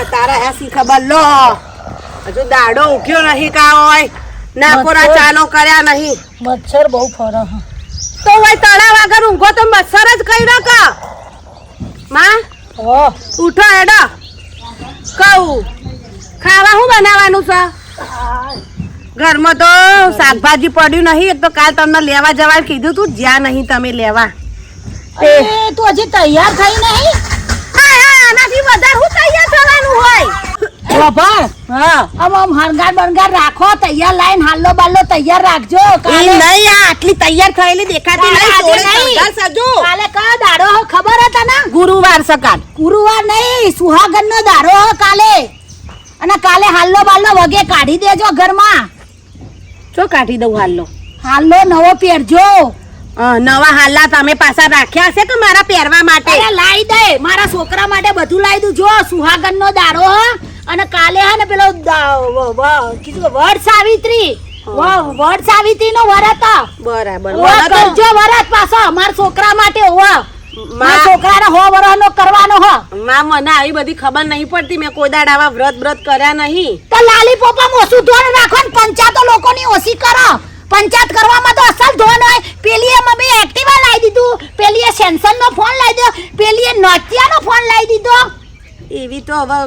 તારા હેસી ખબર લો હજુ દાડો ઉગ્યો નહીં કા હોય ના કોરા ચાલો કર્યા નહીં મચ્છર બહુ ફરે હ તો ભાઈ તળાવ આગળ ઊંઘો તો મચ્છર જ કઈ રકા માં ઉઠો હેડો કહું ખાવા શું બનાવવાનું છે ઘરમાં તો શાકભાજી પડ્યું નહીં એક તો કાલ તમને લેવા જવા કીધું તું જ્યાં નહીં તમે લેવા તે તું હજી તૈયાર થઈ નહીં આનાથી વધારે હું તૈયાર થવાનું હોય આમ હરગાર બરગાર રાખો તૈયાર લાઈન હાલો બાલો તૈયાર રાખજો નહીં આટલી તૈયાર થયેલી દેખાતી નહીં કાલે કયો દાડો ખબર હતા ને ગુરુવાર સકાળ ગુરુવાર નહીં સુહાગન નો દાડો કાલે અને કાલે હાલો બાલો વગે કાઢી દેજો ઘરમાં જો કાઢી દઉં હાલો નવો પહેરજો નવા હાલા તમે પાછા રાખ્યા છે કે મારા પહેરવા માટે લાવી દે મારા છોકરા માટે બધું લાવી દઉં જો સુહાગન નો દાડો અને કાલે હે ને પેલો વડ સાવિત્રી નો વરત બરાબર કરજો વરત પાછો મારા છોકરા માટે મારા છોકરાને હો વરનો કરવાનો હો મને આવી બધી ખબર નહીં પડતી મેં કોઈ દાડ આવા વ્રત કર્યા નહીં તો લાલી પોપા ઓછું ધોન રાખો ને પંચાયતો લોકોની ઓછી કરો પંચાયત કરવામાં તો અસલ ધોન હોય પેલીએ મમ્મી એક્ટિવા લાવી દીધું પેલીએ સેમસંગ નો ફોન લાવી દીધો પેલીએ નોકિયા નો ફોન લાવી દીધો એવી તો હવે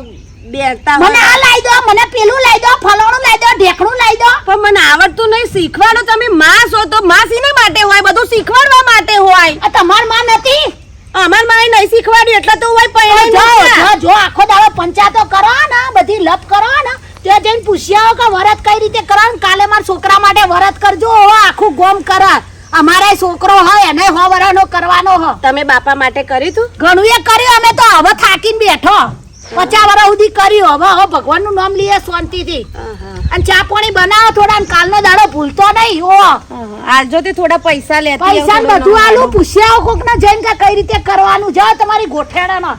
બેરતા મને આ લાવી દો મને પેલું લાવી દો ફલાણું લાવી દો ઢેકણું લાવી દો પણ મને આવડતું નહીં શીખવાડો તમે માં છો તો માં શીના માટે હોય બધું શીખવાડવા માટે હોય આ તમાર માં નથી અમાર માએ નહીં શીખવાડ્યું એટલે તો હોય પહેલા જો આખો દાડો પંચાયતો કરો ને બધી લપ કરો ને ત્યાં જઈને પૂછ્યા કે વરત કઈ રીતે કરો કાલે મારા છોકરા માટે વરત કરજો આખું ગોમ કરે અમારે છોકરો હોય એને હો વરનો કરવાનો હો તમે બાપા માટે કર્યું તું ઘણું એ કર્યું અમે તો હવે થાકીને બેઠો 50 વર્ષ સુધી કર્યું હવે ભગવાન નું નામ લઈએ શાંતિથી અને ચા પાણી બનાવો થોડા કાલનો દાડો ભૂલતો નહીં આજો તે થોડા પૈસા લેતી પૈસા બધું આલું પૂછ્યા કોક ને જઈને કે કઈ રીતે કરવાનું જાવ તમારી ગોઠેડાનો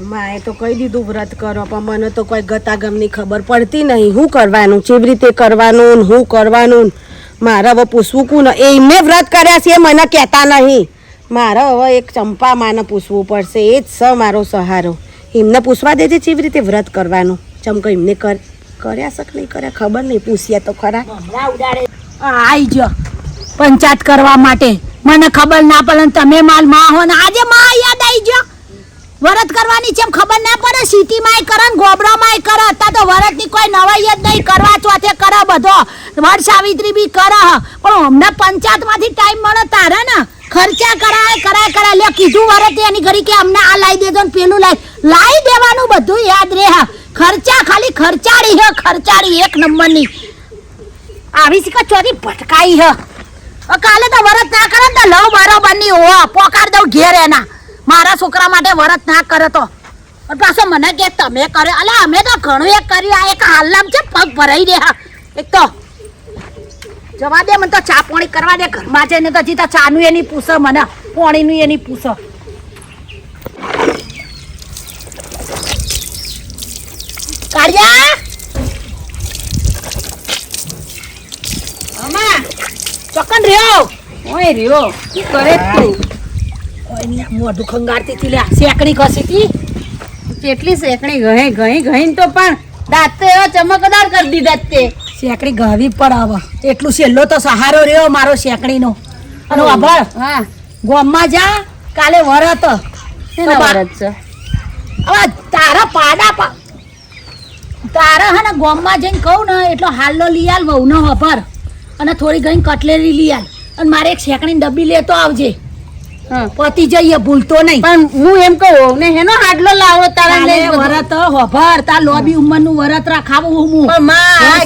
માએ તો કહી દીધું વ્રત કરો પણ મને તો કોઈ ગતાગમની ખબર પડતી નહીં શું કરવાનું કેવી રીતે કરવાનું શું કરવાનું મારે હવે પૂછવું કોણ એમને વ્રત કર્યા છે મને કહેતા નહીં મારે હવે એક ચંપા માને પૂછવું પડશે એ જ છે મારો સહારો એમને પૂછવા દેજે કેવી રીતે વ્રત કરવાનું ચમકો એમને કર્યા શક નહીં કર્યા ખબર નહીં પૂછ્યા તો ખરા આઈ જો પંચાયત કરવા માટે મને ખબર ના પડે તમે માલ માં હો ને આજે માં યાદ આવી જો વરત કરવાની છે ખબર ના પડે સિટી માં કરે ગોબરા માં કરે અત્યારે તો વરત ની કોઈ નવાઈ જ નહીં કરવા ચોથે કરે બધો વડ સાવિત્રી બી કરે પણ અમને પંચાયત માંથી ટાઈમ મળે તારે ને ખર્ચા કરાય લે કીધું વરત એની ઘડી કે અમને આ લાવી દેજો ને પેલું લાવી દેવાનું બધું યાદ રહે ખર્ચા ખાલી ખર્ચાડી એક નંબર ની આવી શીખા ચોરી ભટકાઈ કાલે તો વરત ના કરે તો લવ બરોબર ની પોકાર દઉં ઘેર એના મારા છોકરા માટે વરત ના કરે તો પાછો મને કે તમે કરે અલે અમે તો ઘણું એક કર્યું આ એક હાલમ છે પગ ભરાઈ દે એક તો જવા દે મને તો ચા પાણી કરવા દે ઘરમાં જઈને તો જીતા ચાનું એની પૂછો મને પાણીનું એની પૂછો કાળિયા અમા ચોકન રહ્યો ઓય રહ્યો શું કરે તું મોઢું ખંગારતી હતી લે શેકણી ઘસી હતી કેટલી શેકણી ગઈ તો પણ દાંત તો એવા ચમકદાર કરી દીધા તે શેકણી ગહવી પણ આવે એટલું છેલ્લો તો સહારો રહ્યો મારો શેકણી નો અને આભાર હા ગોમમાં જા કાલે વરત છે હવે તારા હે ને ગોમમાં જઈને કહું ને એટલો હાલ્લો લઈ આલ વહુ નો હભર અને થોડી ઘણી કટલેરી લઈ આલ અને મારે એક શેકણી ડબ્બી લેતો આવજે પતી જઈએ ભૂલતો નહીં પણ હું એમ કહું ને હેનો હાડલો લાવો તારા વરત હોભર તાર લોબી ઉંમર નું વરત રાખાવું હું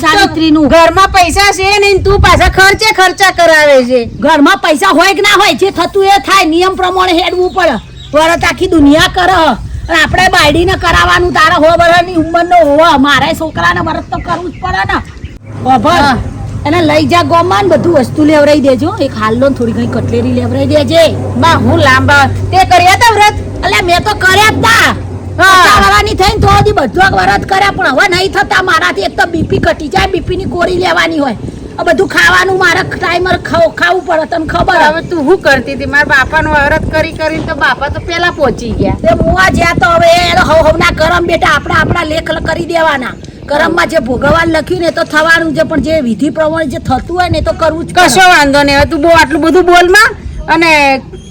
સાવિત્રી નું ઘરમાં પૈસા છે ને તું પાછા ખર્ચા કરાવે છે ઘરમાં પૈસા હોય કે ના હોય જે થતું એ થાય નિયમ પ્રમાણે હેડવું પડે વરત આખી દુનિયા કરે આપણે બાયડીને કરાવવાનું તારા હો વર્ષની ઉંમર નો હોવા મારા છોકરાને વરત તો કરવું જ પડે ને હોભર એને લઈ જા ગોમાં બધું વસ્તુ લેવરાઈ દેજો એક હાલનો થોડી ઘણી કટલેરી લેવરાઈ દેજે બા હું લાંબા તે કર્યા તા વ્રત અલે મેં તો કર્યા જ તા વાળાની થઈને તો બધું વરત કર્યા પણ હવે નહીં થતા મારાથી એક તો બીપી ઘટી જાય બીપી ની ગોળી લેવાની હોય આ બધું ખાવાનું મારે ટાઈમર ખાવું પડે તને ખબર હે? હવે તું શું કરતી હતી? મારા બાપાનો વ્રત કરી કરીને તો બાપા તો પેલા પહોંચી ગયા. તે મુવા જ્યાં તો હવે એનો હવના કરમ બેટા આપણા લેખ કરી દેવાના. કરમમાં જે ભોગવાન લખ્યું ને એ તો થવાનું છે, પણ જે વિધિ પ્રમાણે જે થતું હોય ને એ તો કરવું જ કશો વાંધો નહીં. હવે તું બહુ આટલું બધું બોલમાં અને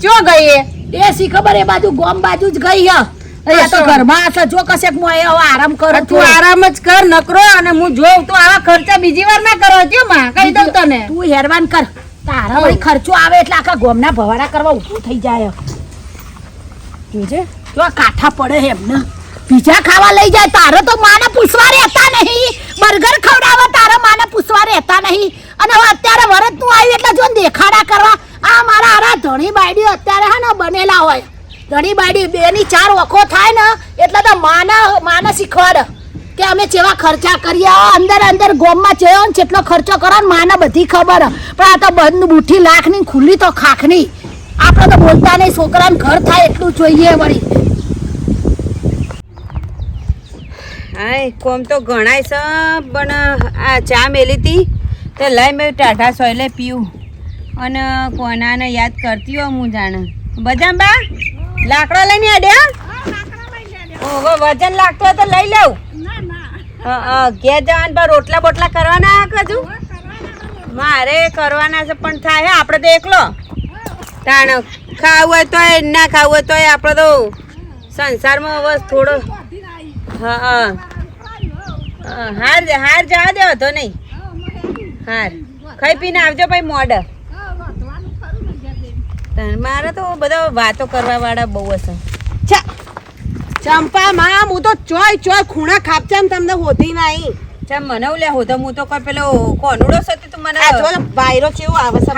ચો ગઈ એ શી ખબર એ બાજુ ગોમ બાજુ જ ગઈ હે. અહીંયા તો ઘરમાં હશે જો કશેક હું હવે આરામ કરું તું આરામ જ કર નકરો, અને હું જોઉં તો આવા ખર્ચા બીજી વાર ના કરો છો માં, કહી દઉં તને. તું હેરવાન કર, તારા વળી ખર્ચો આવે એટલે આખા ગોમના ભવાડા કરવા ઊભું થઈ જાય. જોજે તો આ કાઠા પડે એમને પીઝા ખાવા લઈ જાય, તારે તો માને પૂછવા રહેતા નહીં. બર્ગર ખવડાવવા તારે માને પૂછવા રહેતા નહીં. અને હવે અત્યારે વરત નું આવ્યું એટલે જો ને દેખાડા કરવા આ મારા આરા ધણી બાયડી અત્યારે હે ને બનેલા હોય. ધણી બાયડી 2 ની 4 વખો થાય ને એટલે તો માને શીખવાડે કે અમે જેવા ખર્ચા કરીએ. અંદર ગોમમાં જેવો ને જેટલો ખર્ચો કરો ને માને બધી ખબર હે. પણ આ તો બંધ બુઠી લાખની ખુલ્લી તો ખાખની. આપણે તો બોલતા નહીં, છોકરાને ઘર થાય એટલું જોઈએ વળી. હા કોમ તો ગણાય છે, પણ આ ચા મેલી હતી તે લઈ મેં ટાઢા સોયલે પીવું અને કોનાને યાદ કરતી હોય હું જાણે. બજામ બા લાકડા લઈને આડ્યા? ઓહો વજન લાગતો હોય તો લઈ લઉં. ઘેર જવાનું પર રોટલા બોટલા કરવાના કજુ મારે કરવાના છે, પણ થાય હે આપણે તો એકલો તાણ ખાવું હોય તોય ના ખાવું હોય તોય આપણે તો સંસારમાં હવે થોડો હા હાર જવા દે તો નહીં. હાર ખાઈ પીને આવજો ભાઈ મોડ. મારે તો બધા વાતો કરવા વાળા બહુ હશે. ચંપા માં હું તો ચોય ખૂણા ખાપચામ તમને હોતી નહીં. ચમ મને લે હોતો હું તો કોઈ પેલો કોનુડો સતી તું મને આ જો બાયરો કેવો આવે છે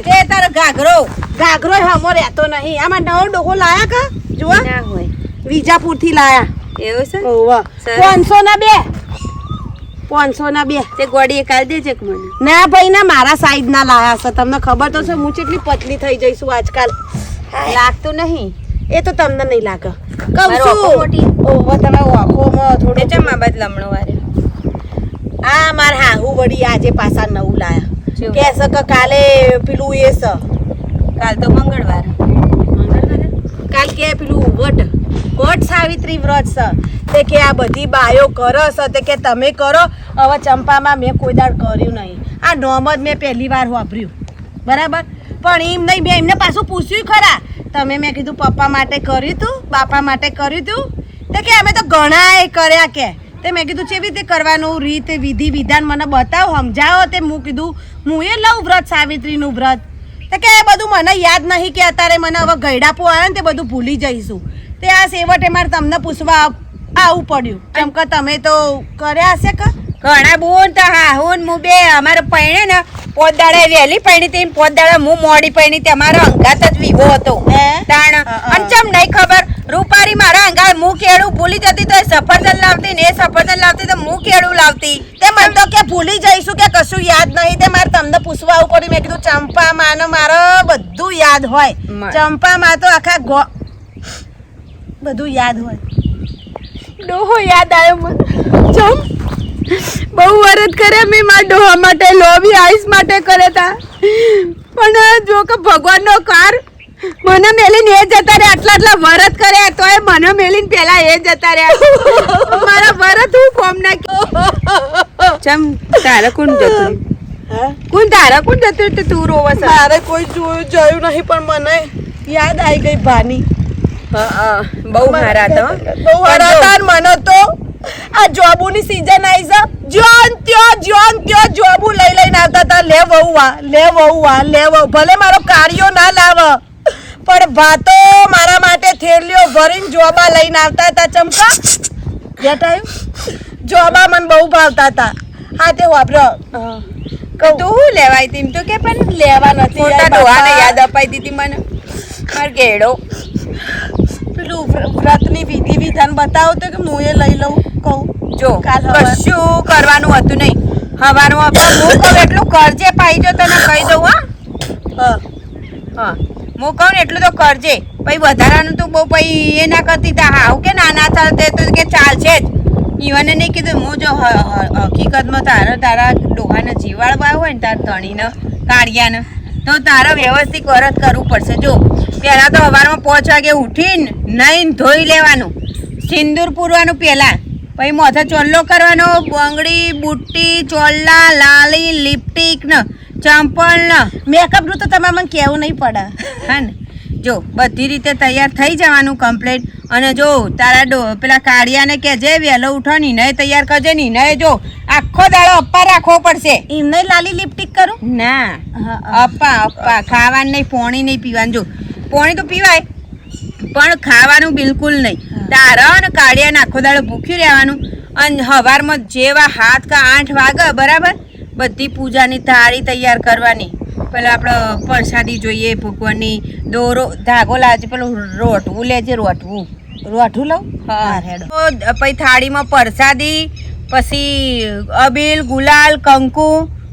કે તારો ઘાઘરો હમો રહેતો નહીં. આમાં નવો ડોકો લાયા કા જુઓ ના હોય વિજાપુર થી લાયા. એવું છે ઓવા સરસ. 500 ના 2 તે ગોળીએ કાઢ દેજે કે મને. ના ભાઈ ના મારા સાઈડ ના લાયા છે. તમને ખબર તો છે હું કેટલી પતલી થઈ જઈશું આજકાલ. લાગતું નહીં એ તો તમને નહીં લાગે. કહું મારી આંખો છું મોટી. ઓવા તમે આંખોમાં થોડું તે ચમ આ બાદ લમણો વારે આ મારા હાહુ વળી આજે પાછા નવું લાયા. શું? કે છે કે કાલે પેલું એ છે કાલ તો મંગળવાર. કાલ કે પેલું વટ સાવિત્રી વ્રત છે. તે કે આ બધી બાયો કરો છે તે કે તમે કરો. હવે ચંપામાં મેં કોઈ દાડ કર્યું નહીં. આ નોમ જ મેં પહેલી વાર વાપર્યું બરાબર. પણ એમ નહીં, મેં એમને પાછું પૂછ્યું ખરા તમે. મેં કીધું પપ્પા માટે કર્યું તું, બાપા માટે કર્યું તું. તે કે અમે તો ઘણા કર્યા કે. તે મેં કીધું કેવી રીતે કરવાનું, રીત વિધિ વિધાન મને બતાવો, સમજાવો. તે હું કીધું હું એ લઉં વ્રત સાવિત્રીનું વ્રત. તો કે એ બધું મને યાદ નહીં કે અત્યારે મને હવે ગયડાપો આવે ને તે બધું ભૂલી જઈશું. તે આ સેવટે મારે તમને પૂછવા આવવું પડ્યું કેમ કે તમે તો કર્યા હશે કે ઘણા બોન તો હા હું બે અમારે પૈણે ને પોતદાડે વહેલી પૈણી હતી, પોતદાડે હું મોડી પૈણી હતી. અમારો અંગાત જ વિવો હતો તાણ. અને ચમ નહીં ખબર રૂપારી મારા અંગાત હું કેળું ભૂલી જતી તો એ સફરજન લાવતી ને એ સફરજન લાવતી તો હું કેળું લાવતી. તે મને તો કે ભૂલી જઈશું કે કશું યાદ નહીં. તે મારે તમને પૂછવા આવવું પડ્યું. મેં કીધું ચંપા માનો મારો બધું યાદ હોય. ચંપા માં તો આખા બધું યાદ હોય. ડોહો યાદ આવ્યો મને. ચમ બહુ વરત કર્યા મેં મારા ડોહા માટે, લોભી આઈસ માટે કર્યા હતા. પણ જો કે ભગવાનનો કાર મને મેલીને એ જતા રહ્યા. આટલા વરત કર્યા તોય મને મેલીને પેલા એ જતા રહ્યા. મારા વરત હું કોમ નાખ્યું. ચમ તારે કોણ જતું? તારે કોણ જતું તું રોવા? મારે કોઈ જોયું નહીં પણ મને યાદ આવી ગઈ ભાની. બહુ હારા હતા. બહુ હારા હતા. મને તો આ જોબુની સીઝન આવી છે. જ્યોન ત્યો જોબુ લઈને આવતા હતા. લે વહુ ભલે મારો કાર્યો ના લાવ પણ ભાતો મારા માટે થેલીઓ ભરીને જોબા લઈને આવતા હતા. ચમકા બેઠાયું જોબા મને બહુ ભાવતા હતા. હા તે વાપરો તું લેવાય તીમ તો કે પણ લેવા નથી. મોટા ડોહાને યાદ અપાઈ દીધી મને માર ગેડો. પેલું વ્રતની વિધિ વિધાન બતાવો તો કે હું એ લઈ લઉં. કહું જો કાલ કશું કરવાનું હતું નહીં. હવાનું આપણે હું કહું એટલું કરજે પાઈ જો તને કહી દઉં. હા હું કહું ને એટલું તો કરજે. પછી વધારાનું તું બહુ પછી એ ના કરતી તા હાવ કે ના ચાલતે તો કે ચાલશે જ. ઈવને નહીં કીધું હું જો હકીકતમાં તારા ડોહાને જીવાડવા હોય ને તાર ધણીને કાઢિયાને તો તારે વ્યવસ્થિત વરત કરવું પડશે. જો પહેલાં તો સવારમાં 5 વાગે ઉઠીને નાઈને ધોઈ લેવાનું, સિંદૂર પૂરવાનું પહેલાં, પછી મોઢે ચોલ્લો કરવાનો, બંગડી બુટ્ટી ચોલ્લા લાલી લિપસ્ટિક ને ચંપલ ને મેકઅપનું તો તમારે મને કહેવું નહીં પડે. હા ને, જો બધી રીતે તૈયાર થઈ જવાનું કમ્પ્લીટ. અને જો તારા પેલા કાળિયાને કહેજે વહેલો ઉઠો, નીનાએ તૈયાર કરજે. નીનાએ જો આખો દાડો અપ્પા રાખવો પડશે. એમને લાલી લિપસ્ટિક કરું? ના, અપ્પા ખાવાનું નહીં, પોણી નહીં પીવાનું. જો પોણી તો પીવાય પણ ખાવાનું બિલકુલ નહીં. તારા અને કાળિયાને આખો દાડો ભૂખ્યું રહેવાનું. અને સવારમાં જેવા 7 કે 8 વાગે બરાબર બધી પૂજાની થાળી તૈયાર કરવાની. પેલા આપણે પ્રસાદી જોઈએ ભગવાનની, દોરો ધાગો લાવજે, પેલું રોટવું લેજે, રોટવું લઉં? હા હેડો. પછી થાળીમાં પ્રસાદી, પછી અબીલ ગુલાલ કંકુ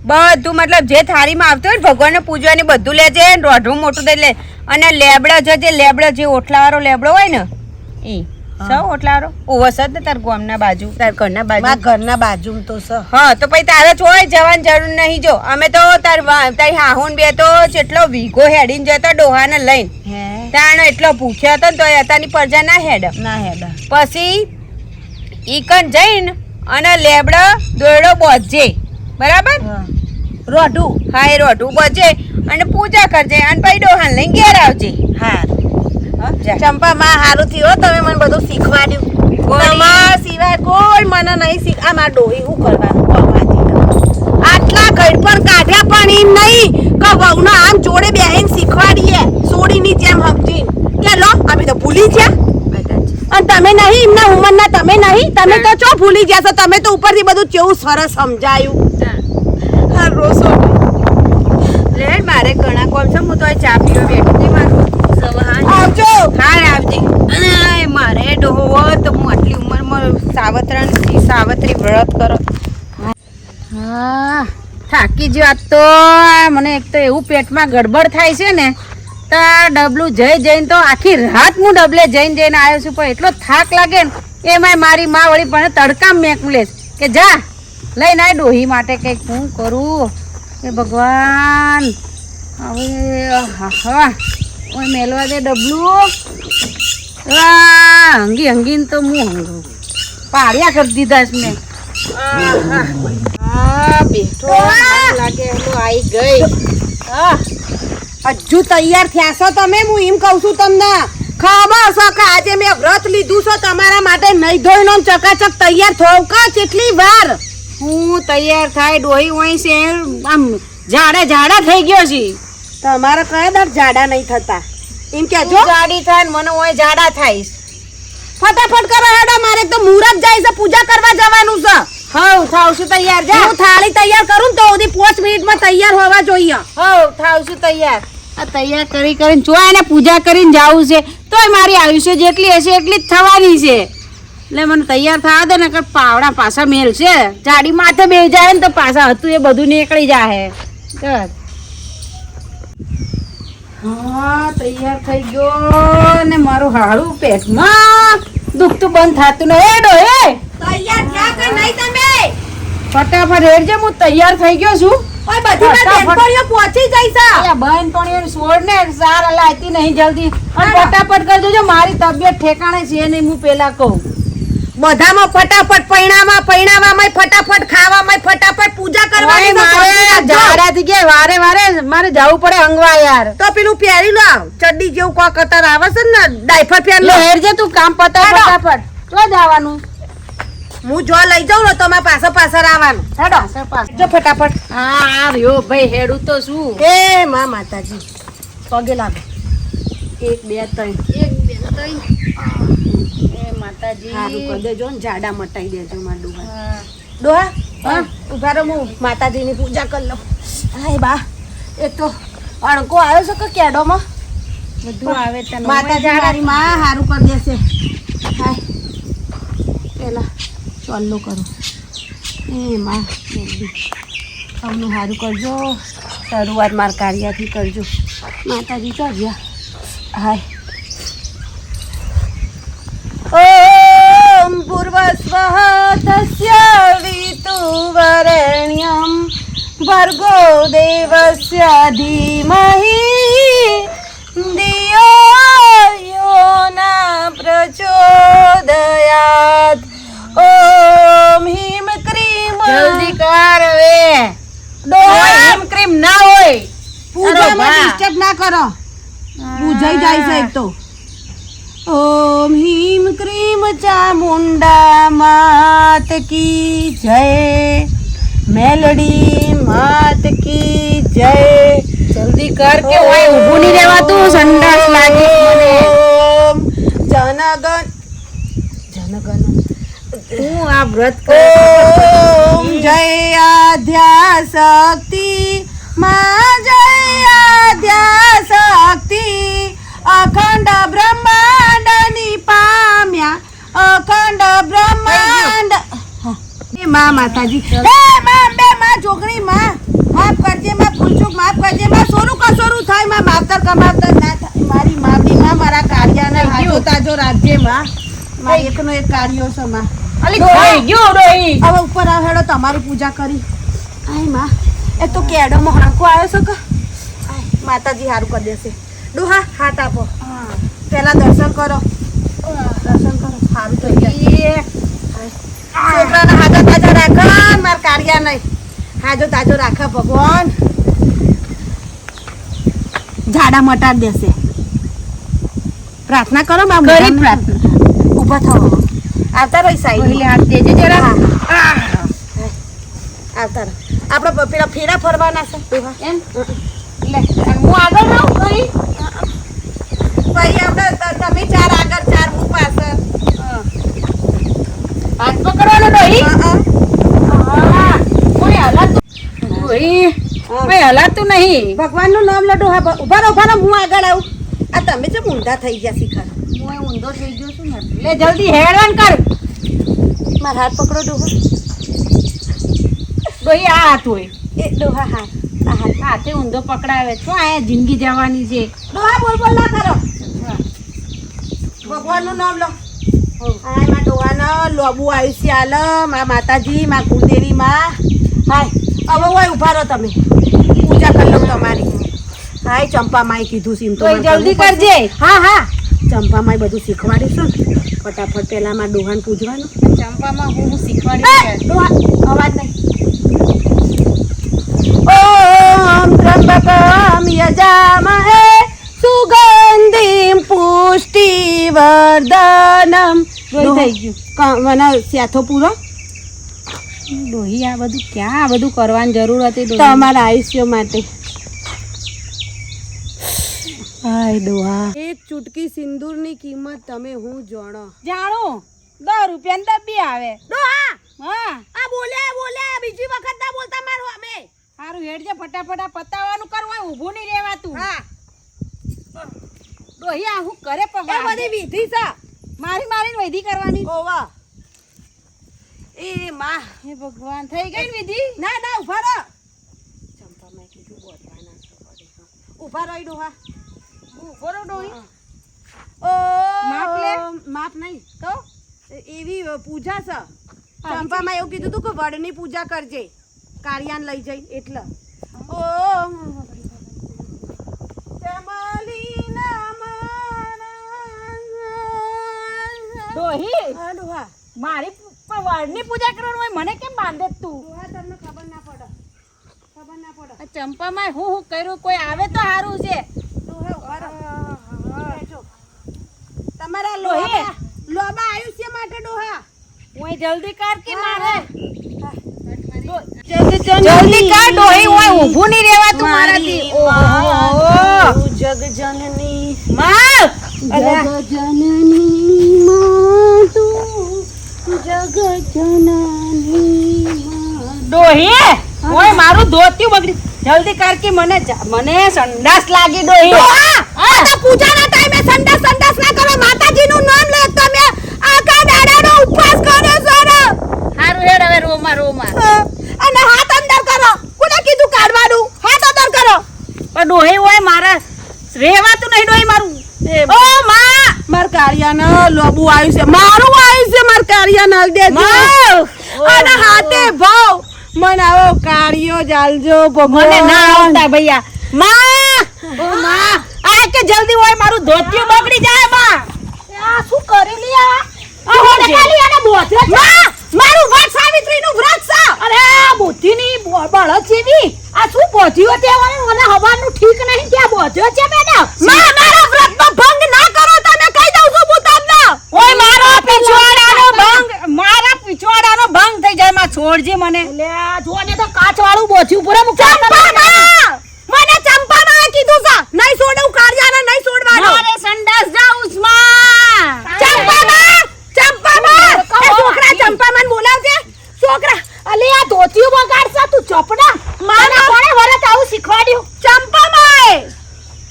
બધું, મતલબ જે થાળીમાં આવતું હોય ને ભગવાનને પૂજવાની બધું લેજે. રોઢવું મોટું દઈ લે. અને લેબડો જે ઓટલાવાળો લેબડો હોય ને એ સૌ ઓટલાવાળો ઓવો સદ ને તાર ગામના બાજુ, તાર ઘરના બાજુ. ઘરના બાજુ તો છે. હા તો પછી તારે ચોય જવાની જરૂર નહીં. જો અમે તો તારી હાહુન બે તો કેટલો વીઘો હેડીને જતો ડોહાને લઈને, હે તાણો એટલો ભૂખ્યો હતો ને તો અત્યારની પ્રજા ના હેડ. પછી ઈકન જઈને અને લેબડો દોરડો બોધજે બરાબર. રોઢું? હા એ રોઢું બોધજે અને પૂજા કરજે અને પછી ડોહાને લઈને ઘેર આવજે. હા. જા. ચંપા માં હારું થયું તમે મને બધું શીખવાડ્યું. તમારા સિવાય કોઈ મને નહીં શીખ. આ મારા ડોહી શું કરવાનું આટલા ઘડ પણ કાઢ્યા પણ એમ નહીં કે વહુના આમ જોડે બેહીને શીખવાડીએ સોડીની જેમ સમજીને કે લો અમે તો ભૂલી ગયા. અને તમે નહીં એમના ઉંમરના, તમે નહીં, તમે તો ચો ભૂલી ગયા છો. તમે તો ઉપરથી બધું કેવું સરસ સમજાયું. હા રોસો લે મારે ઘણા કોમ છે, હું તો આ ચા પીવા બેઠી હતી. મારું આવજો. હા આવજે. અને મારે ડોહો તો હું આટલી ઉંમરમાં સાવત્રી વ્રત કરો. હા થાકી જો આજ તો. મને એક તો એવું પેટમાં ગડબડ થાય છે ને તો ડબલું જઈને તો આખી રાત હું ડબલે જઈને આવ્યો છું, પણ એટલો થાક લાગે ને એમાંય મારી માં વળી પણ તડકામ મેકું લે કે જા લઈને આ ડોહી માટે કંઈક હું કરું. એ ભગવાન હવે હા મેલવા દે ડબલું. હંગીને તો હું હંગું પાડ્યા કરી દીધા છે મેં. બેઠો લાગે આવી ગઈ. હજુ તૈયાર થયા છો તમે? હું એમ કહું છું તમને ખબર છે કે આજે મેં વ્રત લીધું છે તમારા માટે. નહીં ધોઈને ચકાચક તૈયાર થવું કા કેટલી વાર? હું તૈયાર થાય ડોહી હોય છે આમ જાડા થઈ ગયો છે. તમારા કયા દર જાડા નહીં થતા એમ કે જો જાડી થાય ને મને હોય જાડા થાય. ફટાફટ કરો હેડો, મારે તો મુહૂર્ત જાય છે, પૂજા કરવા જવાનું છે. હવ થાવ છું તૈયાર. જા હું થાળી તૈયાર કરું તો સુધી 5 મિનિટમાં તૈયાર હોવા જોઈએ. હવ થાવ છું તૈયાર. આ તૈયાર કરીને ચોય ને પૂજા કરીને જાવું છે તોય મારી આયુષ્ય જેટલી હશે એટલી જ થવાની છે. એટલે મને તૈયાર થવા દે ને કે પાવડા પાછા મેલ છે. જાડી માથે બે જાય ને તો પાછા હતું એ બધું નીકળી જાય. હા તૈયાર થઈ ગયો ને મારું હાડું પેટમાં દુખતું બંધ થતું ને. તૈયાર થયા કે નહીં તમે? ફટાફટ હેડજે, હું તૈયાર થઈ ગયો છું. ઓય બધી માં બેનપણીઓ પહોંચી જાય છે. બહેન પણ છોડ ને સારા લાયતી નહીં જલ્દી. અને ફટાફટ કરજો, જો મારી તબિયત ઠેકાણે છે નહીં. હું પેલા કહું બધામાં ફટાફટ, પૈણાવામાં ફટાફટ, ખાવામાં ફટાફટ, પૂજા કરવાની જાડાથી કે વારે મારે જવું પડે અંગવા યાર. તો પેલું પહેરી લો ચડ્ડી જેવું કોક કતાર આવે છે ને ડાયફર પહેર લો. હેડજે તું કામ પતાવ ફટાફટ. તો જવાનું હું જો લઈ જાઉં ને તો મારા પાછળ આવવાનું. હેડો જો ફટાફટ. હા રહ્યો ભાઈ હેડું તો શું. એ માં માતાજી પગે લાગે. 1 2 3 એ માતાજી સારું કરી દેજો ને, જાડા મટાઈ દેજો મારા ડોહા. હા ઉભા રહો, હું માતાજીની પૂજા કરી લઉં. હાય બા, એક તો અણકો આવ્યો છે કે કેડોમાં બધું આવે તને. માતાજી મારી માં સારું કરી દેશે. હાય પેલા ચાલો કરો. એ માં સૌનું સારું કરજો. શરૂઆત મારા કાર્યથી કરજો. માતાજી ચાલ્યા. હાય ઓમ પૂર્વસ્વઃ તસ્ય વિતુવરેણ્યં ભર્ગો દેવસ્ય ધીમહિ ધિયો યો ના પ્રચોદયાત. ઓમ હિમ ક્રીમ. જલ્દી કર હવે. ડોહા હિમ ક્રીમ ના હોય. પૂજામાં બા. ડિસ્ટર્બ ના કરો. પૂજાઈ જાય છે એક તો. ઓમ હિમ ક્રીમ ચામુંડા માત કી જય. મેલડી માત કી જય. જલ્દી કર કે ઓય ઊભું નહીં રહેવાતું. સંડાસ લાગી મને. ઓમ જનગણ જનગણ હું આ વ્રત કર. ઓમ જય આદ્યા શક્તિ માં જય આદ્યા શક્તિ. અખંડ બ્રહ્માંડ ની પામ્યા અખંડ બ્રહ્માંડ. એ માં માતાજી એ માં બે માં છોકરી માં માફ કરજે માં ભૂલચૂક માફ કરજે માં સોરું કસોરું થાય માં માવતર કમાવતર ના થાય. મારી માફી માં મારા કાર્યને હાજો તાજો રાખજે માં. મારી એકનો એક કાર્યો છે માં. અલી થઈ ગયો ડોહી. હવે ઉપર આવ હેડો તમારી પૂજા કરી. આય માં એ તો કેડોમાં હાંકો આવ્યો છે કે આય માતાજી હારું કરી દેશે. ડોહા હાથ આપો. પહેલા દર્શન કરો. દર્શન કરો સારું થઈ જાય. છોકરાને હાજો તાજો રાખો માર કાર્યા નહીં. હાજો તાજો રાખો ભગવાન. ઝાડા મટાડ દેશે. પ્રાર્થના કરો માં. કરી પ્રાર્થના. ઊભા થાઓ. આવતા રહી સાઈડ. પહેલે હાથ દેજે જરા. આવતા રહો. આપણે પેલા ફેરા ફરવાના છે ડોહા. એમ લે હું આગળ રહું કરી. ભાઈ આપણે તમે ચાર આગળ ચાર હું પાછળ. હાથ પકડવાનો ડોહી. હા કોઈ હલાતું ડોહી. કોઈ હલાતું નહીં. ભગવાનનું નામ લો ડોહા. ઉભા રહો હું આગળ આવું. આ તમે જે ઊંધા થઈ ગયા શિખર. હું ઊંધો થઈ ગયો છું ને. લે જલ્દી હેડવાન કર. મારા હાથ પકડો ડોહા. ડોહી આ હાથ હોય. એ ડોહા હાથ. આ હાથ. હાથે ઊંધો પકડાવે. શું આ જિંદગી જવાની છે. ડોહા બોલ બોલ ના કરો. ભગવાનનું નામ લો. હાય માં ડોહાનો લોબુ આયુષ્ય આલ. મા માતાજી મા કુળદેવી માં. હાય હવે હોય ઉભા રહો તમે. પૂજા કરી લો તમારી. હાય ચંપા માએ કીધું સીમ તો તોય જલ્દી કરજે. હા હા ચંપા માએ બધું શીખવાડીશું ને. ફટાફટ પેલા માં ડોહાને પૂજવાનું. ચંપામાં હું શીખવાડી. ડોહા અવાજ નહીં. ઓમ ત્રંબકમ યજામહે સુગંધિમ પુષ્ટિવર્ધનમ. થઈ ગયું. મને સ્યાથો પૂરો. ડોહી આ બધું ક્યાં આ બધું કરવાની જરૂર હતી ડોહી? તમારા આયુષ્ય માટે. હાય ડોહા. એક ચૂટકી સિંદૂરની કિંમત તમે હું જાણો. જાણું 10 રૂપિયાની ડબ્બી આવે. ડોહા હા આ બોલે બીજી વખત ના બોલતા મારું અમે. સારું હેડજે ફટાફટ આ પતાવવાનું કરવું. ઊભું નહીં રહેવાતું. હા ડોહી આ હું કરે એ પગા બધી વિધિ છે. મારીને વિધિ કરવાની. ઓવા એ માં. હે ભગવાન થઈ ગઈ ને વિધિ. ના ના ઉભા રહો. ચંપામાં કીધું બોલવાના છે. ઉભા રહો ડોહા. ઊભો રહો ડોહી. ઓ માપ લે. માપ નહીં તો એવી પૂજા છે. ચંપામાં એવું કીધું તું કે વડની પૂજા કરજે. કાર્યાન લઈ જઈ એટલે. ઓમ ડોહી હા ડોહા. મારી વાળની પૂજા કરવાનું હોય મને કેમ બાંધે જ તું? ડોહા તમને ખબર ના પડે. ખબર ના પડે. આ ચંપામાં હું કર્યું કોઈ આવે તો સારું છે. ડોહા ઉભા રહો. બેઠો. તમારા ડોહી. લોબા આયુષ્ય માટે ડોહા. હું જલ્દી કર કે મારે જલ્દી કર ડોહી. હું ઊભું નહીં રહેવાતું મારાથી. ઓહો જગ જનની માં જનની માં તું જગ જનની માં. ડોહી ઓય મારું ધોતિયું બગડી. જલ્દી કર કે મને સંડાસ લાગી ડોહી. આ તો પૂજાના ટાઈમે સંડાસ ના કરો. માતાજીનું નામ લો. તમે આખા દાડાનો ઉપવાસ કરો છો ને. હારું હેડ હવે રોમાં અને હાથ અંદર કરો. કોને કીધું કાઢવાનું? હાથ અંદર કરો. પણ ડોહી હોય મારા રહેવાતું નહીં ડોહી મારું. ઓ માં માર કાર્યાનો લોબુ આવ્યું છે. મારું આવ્યું છે. માર કાર્યાનો દેજો. અને હાથે ભાવ મને આવો કાળિયો જાલજો ભગવાન મને ના આવતા ભૈયા માં આ કે જલ્દી હોય મારું ધોતિયું બગડી જાય માં આ શું કરી લી આ હોડે ખાલી આને બોધે છે. મારું વાત સાવિત્રીનું વ્રત છે અરે બુદ્ધિની બળદ જેવી આ શું બોધ્યો તે મને હવાનું ઠીક નહીં ત્યાં બોધ્યો છે મેડમ માં મારા વ્રતનો ભંગ ના કરો તને કહી દઉં છું હું તમને ઓય મારો પીછવાડાનો ભંગ થઈ જાય માં છોડજે મને લે જો ને તો કાચ વાળું બોધ્યું પૂરે મુકા મને ચંપામાં કીધું છે નહીં છોડું કાળિયાને નહીં છોડવાનો અરે સંડાસ જાઉં છું માં ચંપામાં એ છોકરા ચંપામાં બોલાવજે છોકરા અલે આ ધોતિયું બગાડશે તું ચોપડા માના કોણે વરત આવું શીખવાડ્યું ચંપામાં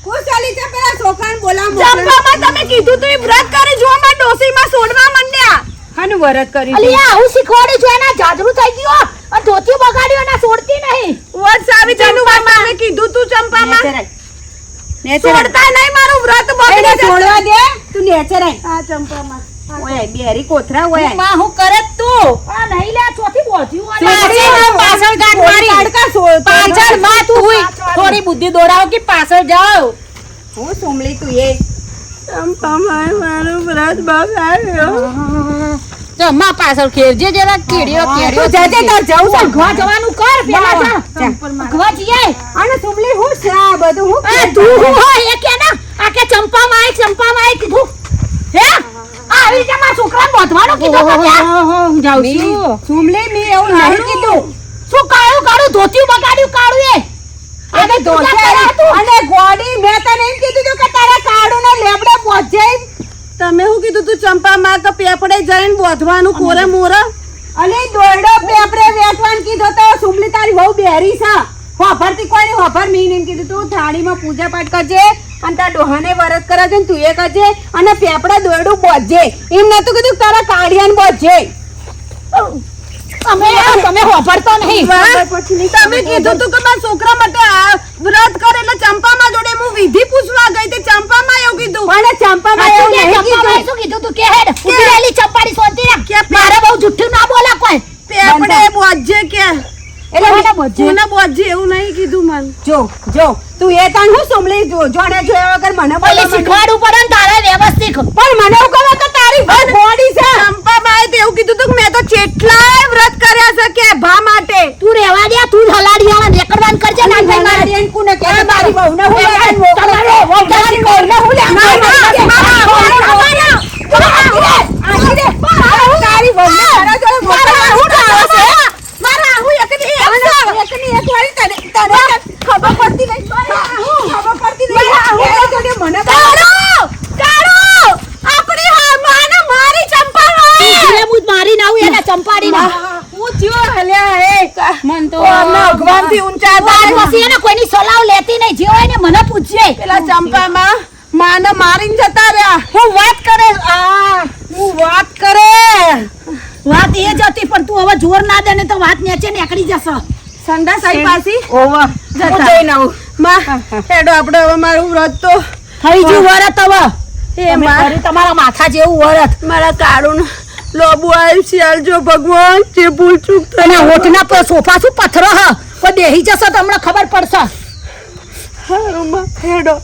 કુશાલી છે પેલા છોકરાને બોલાવ ચંપામાં તમે કીધું તો એ વ્રત કરી જો માં ડોસીમાં છોડવા મંડ્યા હાનું વરત કર્યું અલી આ આવું શીખવાડ્યું છે એના જાદરું થઈ ગયો અને ધોતિયું બગાડ્યું એના છોડતી નહીં વટ સાવિત્રીનું વાત તમે કીધું તું ચંપામાં છોડતા નહીં મારું વ્રત બગડી જશે છોડવા દે તું નેચર આ ચંપામાં ઓય બેરી કોથરા ઓય માં હું કરે તું આ નહીં લે ચોથી બોધ્યું પાછળ ગાંઠ મારી પાછળ માં તું હુઈ થોડી બુદ્ધિ દોડાવો કે પાછળ જાઓ હું સોમલી તું એ ચંપામાં મારું વ્રત બગાડ્યો જમા પાછળ ખેરજે જરા કેડિયો કેડિયો જજે તાર જાઉં છું ઘવા જવાનું કર પેલા જા ઘવા જઈએ અને સોમલી હું છે આ બધું હું એ તું હું હોય એ કે ના આ કે ચંપામાં આય કીધું હે આવી રીતે મારા છોકરાને બોધવાનું કીધું કે ત્યાં હું જાઉં છું સોમલી મે એવું નહીં કીધું શું કાળું ધોતિયું બગાડ્યું કાળું એ અને અને ગોડી મેં તને એમ કીધું તું કે તારા કાળું ને લેબડે પહોંચે તમે શું કીધું તું ચંપામાં કે પેપડે જઈને બોધવાનું કોરે મોરે અલે દોરડો પેપરે વેટવાન કીધો તો સુમલી તારી બહુ બેરી છે હોભરતી કોઈ નહીં હોભર મીન એમ કીધું તું થાળીમાં પૂજા પાઠ કરજે અને તારા ડોહાને વરત કરાવજે ને તું એ કરજે અને પેપડા દોરડું બોધજે એમ નતું કીધું તારા કાળિયાને બોધજે તમે હોભરતો નહીં તમે કીધું તું કે મારા છોકરા માટે આ વ્રત કરે એટલે ચંપામાં જોડે હું વિધિ પૂછવા ગઈ તે ચંપામાં એવું કીધું પણ ચંપામાં એવું નહીં કીધું શું કીધું તું કે હેડ ઉભી રહેલી ચંપાડી સોતી રાખ મારે બહુ જુઠ્ઠું ના બોલે કોઈ પેપડે બોધજે કે એટલે મને બોધજે કોને બોધજે એવું નહીં કીધું મન જો તું એ તણ હું સુમલી જોડે જોયા વગર મને બોલે બોલે શીખવાડવું પડે ને તારે વ્યવસ્થિત પણ મને એવું કહે કે તારી બોડી છે ચંપામાં તો એવું કીધું તું કે મેં તો કેટલાય વ્રત કર્યા છે કે ભા માટે તું રેવા દે તું જ હલાડીયાને રેકડવાન કરજે ના ભાઈ મારે મારી કોને કે મારી બહુને હું તમારો તારી બહુને હું લે તારી બહુને મારા જોડે મારા હું છે મારા હું એકની એક વાળી તને ખબર પડતી નહીં ખબર પડતી નહીં જોડે મને કાળો આપણી હા માને મારી ચંપામાં એટલે હું મારી ના હું એને ચંપાડી ના હું થયો હલ્યા હે મન તો ભગવાનથી ઊંચા હતા પછી એને કોઈની સલાહ લેતી નહીં જે હોય ને મને પૂછજે પેલા ચંપામાં માને મારીને જતા રહ્યા હું વાત કરે વાત એ જ હતી પણ તું હવે જોર ના દે ને તો વાત નેચે નીકળી જશે સંડા સાઈ પાસી ઓવા જતા. હું જઈને આવું માં હેડો આપણે હવે મારું વ્રત તો થઈ ગયું વરત હવે એ તમે માં કરી તમારા માથા જેવું વરત મારા કાળું લોબુ આવ્યું શિયાળજો ભગવાન જે ભૂલ ચૂક અને થઈ હોઠના સોફા શું પથરો હ કોઈ બેહી જશે તો હમણાં ખબર પડશે હારું માં હેડો